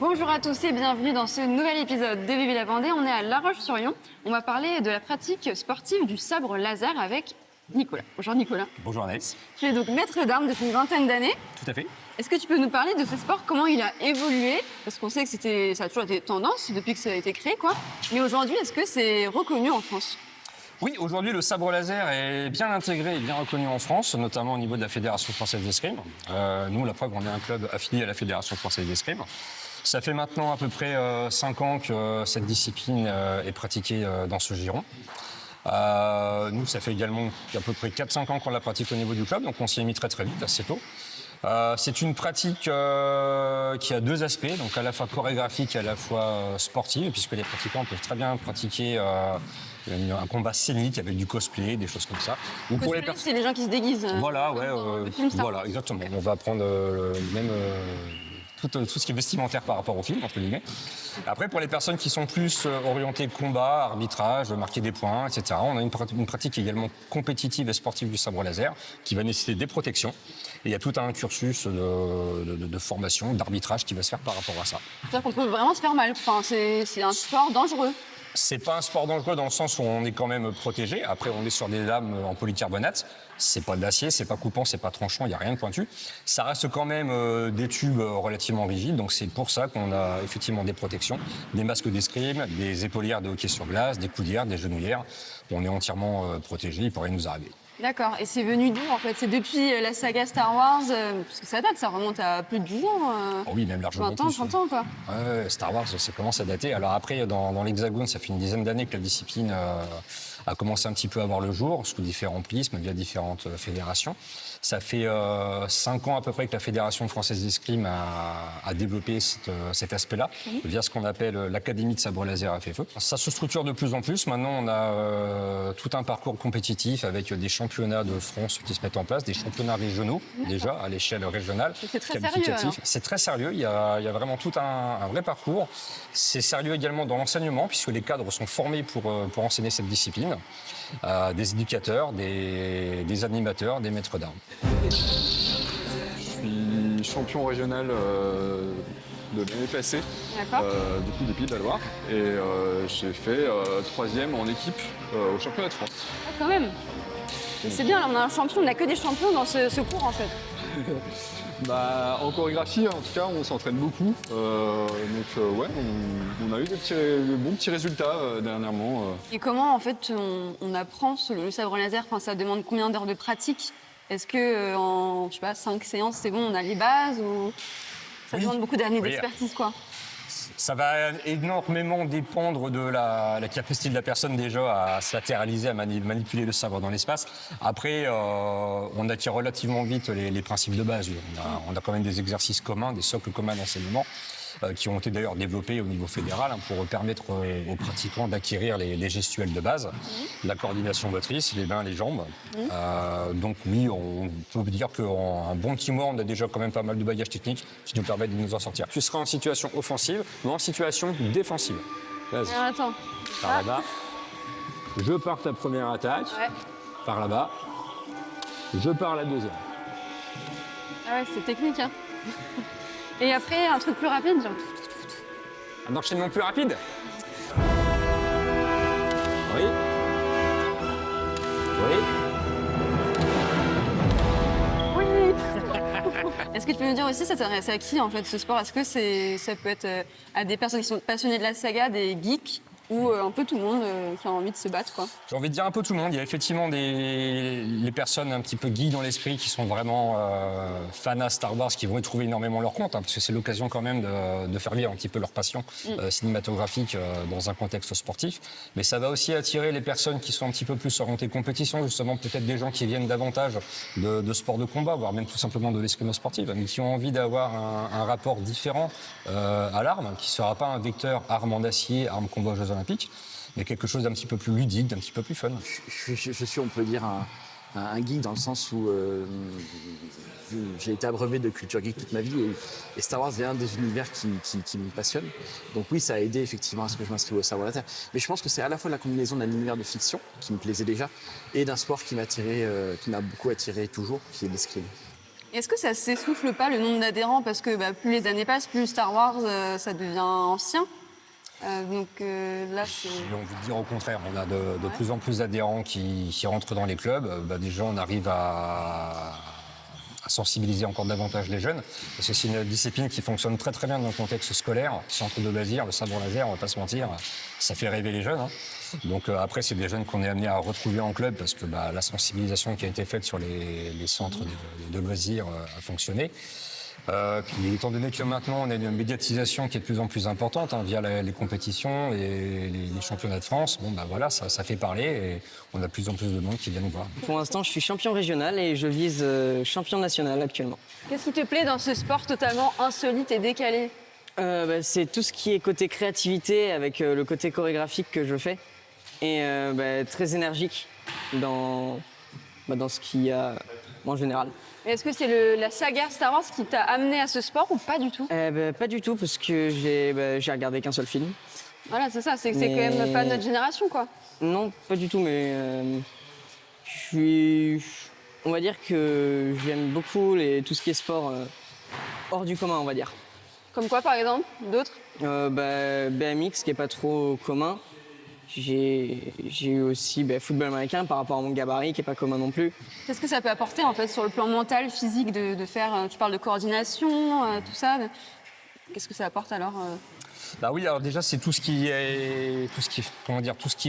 Bonjour à tous et bienvenue dans ce nouvel épisode de Vive la Vendée. On est à La Roche-sur-Yon. On va parler de la pratique sportive du sabre laser avec Nicolas. Bonjour Nicolas. Bonjour Anaïs. Tu es donc maître d'armes depuis une vingtaine d'années. Tout à fait. Est-ce que tu peux nous parler de ce sport, comment il a évolué? Parce qu'on sait que ça a toujours été tendance depuis que ça a été créé, quoi. Mais aujourd'hui, est-ce que c'est reconnu en France? Oui, aujourd'hui, le sabre laser est bien intégré et bien reconnu en France, notamment au niveau de la Fédération française d'escrime. Nous, la preuve, on est un club affilié à la Fédération française d'escrime. Ça fait maintenant à peu près 5 ans que cette discipline est pratiquée dans ce giron. Nous, ça fait également à peu près 4-5 ans qu'on la pratique au niveau du club, donc on s'y est mis très très vite, assez tôt. C'est une pratique qui a deux aspects, donc à la fois chorégraphique et à la fois sportive, puisque les pratiquants peuvent très bien pratiquer un combat scénique avec du cosplay, des choses comme ça. Ou cosplay, c'est les gens qui se déguisent. Voilà, ouais, voilà, exactement. On va prendre même tout ce qui est vestimentaire par rapport au film, entre guillemets. Après, pour les personnes qui sont plus orientées combat, arbitrage, marquer des points, etc., on a une pratique également compétitive et sportive du sabre laser qui va nécessiter des protections. Et il y a tout un cursus de formation, d'arbitrage qui va se faire par rapport à ça. C'est-à-dire qu'on peut vraiment se faire mal. Enfin, c'est un sport dangereux. C'est pas un sport dangereux dans le sens où on est quand même protégé. Après, on est sur des lames en polycarbonate. C'est pas de l'acier, c'est pas coupant, c'est pas tranchant, il n'y a rien de pointu. Ça reste quand même des tubes relativement rigides. Donc c'est pour ça qu'on a effectivement des protections, des masques d'escrime, des épaulières de hockey sur glace, des coudières, des genouillères. On est entièrement protégé, il pourrait nous arriver. D'accord. Et c'est venu d'où, en fait? C'est depuis la saga Star Wars, parce que ça date, ça remonte à plus de 10 ans. Oh oui, même largement 20 ans, plus. 30 ans, quoi. Ouais, Star Wars, ça commence à dater. Alors après, dans l'Hexagone, ça fait une dizaine d'années que la discipline a commencé un petit peu à voir le jour, sous différents prismes, via différentes fédérations. Ça fait 5 ans à peu près que la Fédération française d'escrime a développé cet aspect-là, via ce qu'on appelle l'Académie de sabre laser FFE. Ça se structure de plus en plus. Maintenant, on a tout un parcours compétitif avec des championnats de France qui se mettent en place, des championnats régionaux, déjà, à l'échelle régionale. C'est très sérieux, alors. C'est très sérieux. Il y a vraiment tout un vrai parcours. C'est sérieux également dans l'enseignement, puisque les cadres sont formés pour enseigner cette discipline. Des éducateurs, des animateurs, des maîtres d'armes. Je suis champion régional de l'année passée, du coup de Pays de la Loire, et j'ai fait 3e en équipe au championnat de France. Ah, quand même. C'est bien, là, on a un champion, on n'a que des champions dans ce cours, en fait. En chorégraphie, en tout cas, on s'entraîne beaucoup. Ouais, on a eu de bons petits résultats dernièrement. Et comment, en fait, on apprend le sabre laser? Enfin, ça demande combien d'heures de pratique? Est-ce que en, je sais pas, 5 séances, c'est bon, on a les bases, ou ça demande beaucoup d'années d'expertise, quoi? Ça va énormément dépendre de la capacité de la personne déjà à se latéraliser, à manipuler le sabre dans l'espace. Après, on acquiert relativement vite les principes de base. On a quand même des exercices communs, des socles communs d'enseignement qui ont été d'ailleurs développés au niveau fédéral pour permettre aux pratiquants d'acquérir les gestuels de base, la coordination motrice, les mains, les jambes. Donc oui, on peut dire qu'en un bon petit mois, on a déjà quand même pas mal de bagages techniques qui nous permettent de nous en sortir. Tu seras en situation offensive ou en situation défensive. Vas-y. Alors, attends. Par là-bas. Je pars ta première attaque. Ouais. Par là-bas. Je pars la deuxième. Ah ouais, c'est technique, hein. Et après, un truc plus rapide, genre... Un enchaînement plus rapide. Oui. Oui. Oui. Est-ce que tu peux nous dire aussi, ça s'adresse à qui, en fait, ce sport? Est-ce que ça peut être à des personnes qui sont passionnées de la saga, des geeks, ou un peu tout le monde qui a envie de se battre, quoi? J'ai envie de dire un peu tout le monde. Il y a effectivement les personnes un petit peu geeks dans l'esprit qui sont vraiment fans à Star Wars, qui vont y trouver énormément leur compte, parce que c'est l'occasion quand même de faire vivre un petit peu leur passion cinématographique dans un contexte sportif. Mais ça va aussi attirer les personnes qui sont un petit peu plus orientées compétition, justement peut-être des gens qui viennent davantage de sports de combat, voire même tout simplement de l'escrime sportive, mais qui ont envie d'avoir un rapport différent à l'arme, qui ne sera pas un vecteur arme en acier, arme combat aux Jeux Olympiques, mais quelque chose d'un petit peu plus ludique, d'un petit peu plus fun. Je suis, on peut dire, un geek dans le sens où j'ai été abreuvé de culture geek toute ma vie et Star Wars est un des univers qui me passionne. Donc oui, ça a aidé effectivement à ce que je m'inscrive au sabre laser. Mais je pense que c'est à la fois la combinaison d'un univers de fiction qui me plaisait déjà et d'un sport qui m'a beaucoup attiré toujours, qui est l'escrime. Est-ce que ça s'essouffle pas le nombre d'adhérents parce que plus les années passent, plus Star Wars ça devient ancien. Là, c'est. J'ai envie de dire au contraire, on a de plus en plus d'adhérents qui rentrent dans les clubs. Déjà, on arrive à sensibiliser encore davantage les jeunes, parce que c'est une discipline qui fonctionne très très bien dans le contexte scolaire. Centre de loisirs, le sabre laser, on va pas se mentir, ça fait rêver les jeunes. Donc après, c'est des jeunes qu'on est amené à retrouver en club, parce que la sensibilisation qui a été faite sur les centres de loisirs a fonctionné. Puis, étant donné que maintenant on a une médiatisation qui est de plus en plus importante via les compétitions et les championnats de France, ça fait parler et on a de plus en plus de monde qui vient nous voir. Pour l'instant, je suis champion régional et je vise champion national actuellement. Qu'est-ce qui te plaît dans ce sport totalement insolite et décalé? C'est tout ce qui est côté créativité avec le côté chorégraphique que je fais et très énergique dans ce qu'il y a en général. Est-ce que c'est la saga Star Wars qui t'a amené à ce sport ou pas du tout? Pas du tout, parce que j'ai regardé qu'un seul film. Voilà, c'est ça, c'est quand même pas notre génération, quoi. Non, pas du tout, mais on va dire que j'aime beaucoup tout ce qui est sport hors du commun, on va dire. Comme quoi, par exemple? D'autres? BMX, qui est pas trop commun. J'ai eu aussi football américain par rapport à mon gabarit, qui est pas commun non plus. Qu'est-ce que ça peut apporter en fait sur le plan mental, physique, de faire, tu parles de coordination, tout ça. Qu'est-ce que ça apporte alors? Oui, alors déjà c'est tout ce qui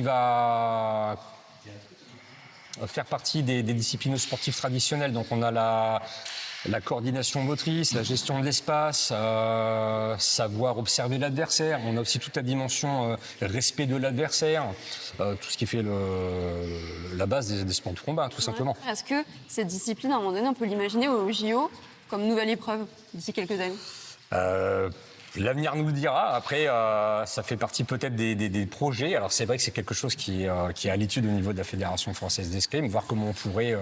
va faire partie des disciplines sportives traditionnelles. Donc on a la coordination motrice, la gestion de l'espace, savoir observer l'adversaire. On a aussi toute la dimension respect de l'adversaire, tout ce qui fait la base des sports de combat, tout simplement. Est-ce que cette discipline, à un moment donné, on peut l'imaginer au JO comme nouvelle épreuve d'ici quelques années? L'avenir nous le dira. Après, ça fait partie peut-être des projets. Alors c'est vrai que c'est quelque chose qui est à l'étude au niveau de la Fédération française d'escrime, voir comment on pourrait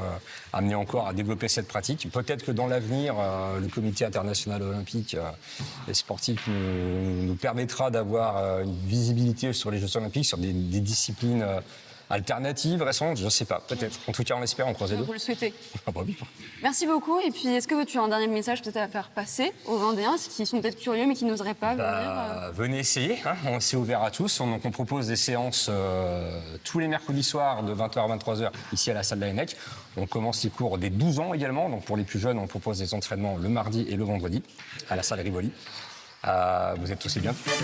amener encore à développer cette pratique. Peut-être que dans l'avenir, le Comité international olympique et sportif nous permettra d'avoir une visibilité sur les Jeux olympiques, sur des disciplines alternatives, récentes, je ne sais pas, peut-être. En tout cas, on l'espère, on croise les doigts. Vous le souhaitez. Oui. Merci beaucoup. Et puis, est-ce que tu as un dernier message peut-être à faire passer aux Vendéens qui sont peut-être curieux mais qui n'oseraient pas venir Venez essayer, c'est ouvert à tous. On propose des séances tous les mercredis soirs de 20h à 23h ici à la salle de la ENEC. On commence les cours dès 12 ans également. Donc pour les plus jeunes, on propose des entraînements le mardi et le vendredi à la salle Rivoli. Vous êtes tous les bienvenus.